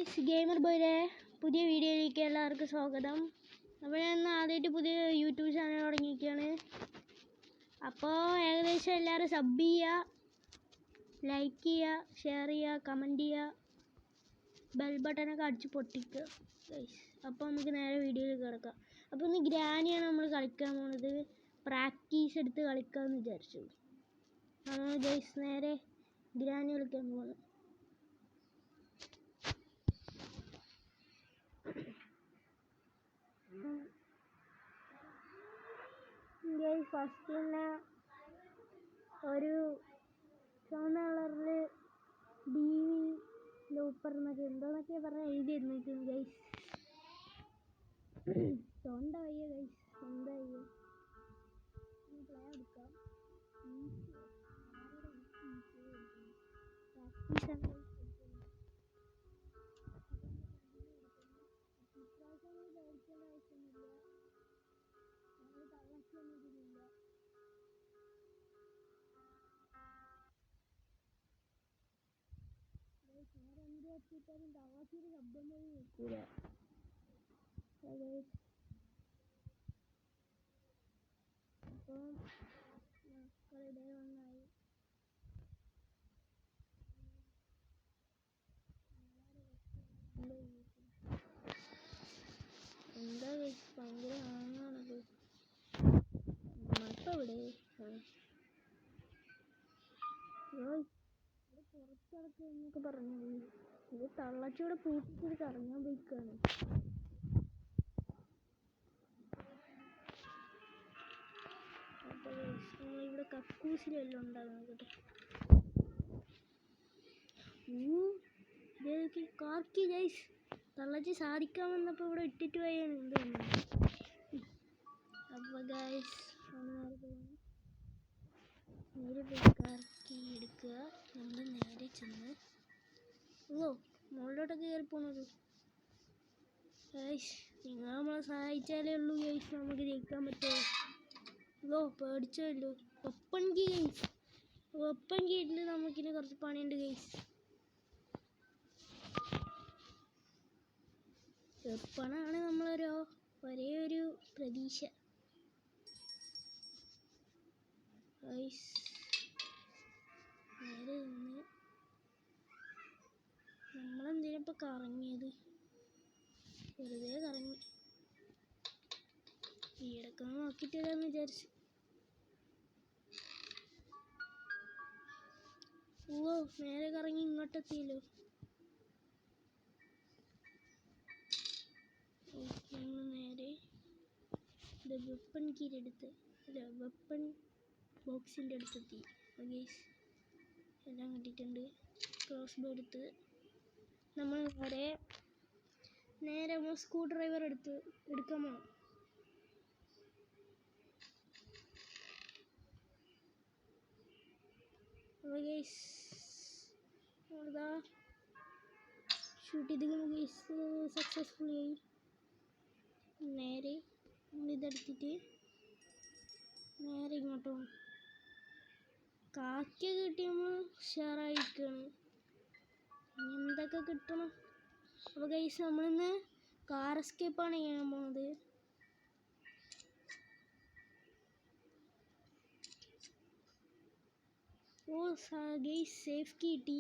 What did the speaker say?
Guys, gamer ബോയുടെ പുതിയ വീഡിയോയിലേക്ക് എല്ലാവർക്കും സ്വാഗതം. അപ്പോൾ ഞാൻ ഇന്ന് ആദ്യമായിട്ട് പുതിയ യൂട്യൂബ് ചാനൽ തുടങ്ങിയിരിക്കുകയാണ്. അപ്പോൾ ഏകദേശം എല്ലാവരും സബ് ചെയ്യുക, ലൈക്ക് ചെയ്യുക, ഷെയർ ചെയ്യുക, കമൻറ്റ് ചെയ്യുക, ബെൽ ബട്ടനൊക്കെ അടിച്ച് പൊട്ടിക്കുക ഗൈസ്. അപ്പോൾ നമുക്ക് നേരെ വീഡിയോയിൽ കിടക്കാം. അപ്പോൾ ഇന്ന് ഗ്രാനിയാണ് നമ്മൾ കളിക്കാൻ പോകുന്നത്. പ്രാക്ടീസ് എടുത്ത് കളിക്കാമെന്ന് വിചാരിച്ചു. നമ്മൾ ഗൈസ് നേരെ ഗ്രാനി കളിക്കാൻ പോകുന്നത്. ഫസ്റ്റ് തന്നെ ഒരു ചുവന്ന കളറിൽ ഡി വി ലൂപ്പർ എന്നൊക്കെ എന്തോന്നൊക്കെ പറഞ്ഞാൽ എഴുതി ഇരുന്നിട്ടുണ്ട് ഗൈസ്. തൊണ്ട വയ്യ ഗൈസ്, തൊണ്ട വയ്യ. പ്ലേ എടുക്കാം. പേടിക്കേണ്ട ആവശ്യമൊന്നുമില്ല. ഞങ്ങൾ തള്ളക്കൊന്നും ഇതിലില്ല. നേരെ എന്ത് വെച്ചിട്ടാലും തള്ളക്കിയൊരു ശബ്ദം പോലും വെക്കൂല. അപ്പോൾ മക്കളുടെ ഒന്നായി എന്താ ഭയങ്കര ആണാണത്. മക്ക ഇവിടെ പുറത്തിറക്കുക എന്നൊക്കെ പറഞ്ഞത് ഇത് തള്ളച്ചൂടെ പൂട്ടിട്ട് കറങ്ങാൻ പോയിക്കാണ്. അപ്പോൾ നമ്മളിവിടെ കക്കൂസിലെല്ലാം ഉണ്ടാകും കേട്ടോ. ഇതൊക്കെ കാർക്കി ഗൈസ്, തള്ളച്ചി സാധിക്കാൻ വന്നപ്പോൾ ഇവിടെ ഇട്ടിട്ട് പോയാണ് എന്താണ്. അപ്പോൾ ഗൈസ് നേരെ പോയി കാർക്കി എടുക്കുക. നമ്മൾ നേരെ ചെന്ന് മുകളിലോട്ടൊക്കെ കയറി പോണത്. ഗൈസ് നിങ്ങൾ നമ്മളെ സഹായിച്ചാലേ ഉള്ളൂ ഗൈസ് നമുക്ക് ജയിക്കാൻ പറ്റുമോ. പേടിച്ചല്ലോ. വെപ്പൺ കീ ഗൈസ്, വെപ്പൺ കീട്ടിൽ നമുക്കിന് കുറച്ച് പണിയുണ്ട് ഗൈസ്. വെപ്പണാണ് നമ്മളൊരു ഒരേ ഒരു പ്രതീക്ഷ ഗൈസ്. നേരെ നിന്ന് നമ്മളെന്തിനിപ്പോൾ കറങ്ങിയത്, വെറുതെ കറങ്ങി. ഈടൊക്കെ നോക്കിയിട്ട് വരാമെന്ന് വിചാരിച്ചു. നേരെ കറങ്ങി ഇങ്ങോട്ടെത്തിയല്ലോ. നേരെ വെപ്പൺ കീരെടുത്ത് വെപ്പൺ ബോക്സിൻ്റെ അടുത്തെത്തി ഗൈസ്. എല്ലാം കിട്ടിയിട്ടുണ്ട്. ക്രോസ് ബോ എടുത്ത് നമ്മൾ നേരെ സ്ക്രൂ ഡ്രൈവർ എടുക്കാൻ പോകണം. അപ്പോൾ ഗൈസ് നമ്മളിതാ ഷൂട്ട് ചെയ്തിരിക്കുന്നു ഗൈസ്. സക്സസ്ഫുള്ളി ആയി. നേരെ നമ്മളിതെടുത്തിട്ട് നേരെ ഇങ്ങോട്ടോ കാക്കിയ കിട്ടി നമ്മൾ ഷെയറായിരിക്കുകയാണ്. എന്തൊക്കെ കിട്ടണം. അപ്പോൾ ഗൈസ് നമ്മളിന്ന് കാർ എസ്കേപ്പാണ് ചെയ്യാൻ പോകുന്നത്. ഗൈസ് സേഫ് കിട്ടി.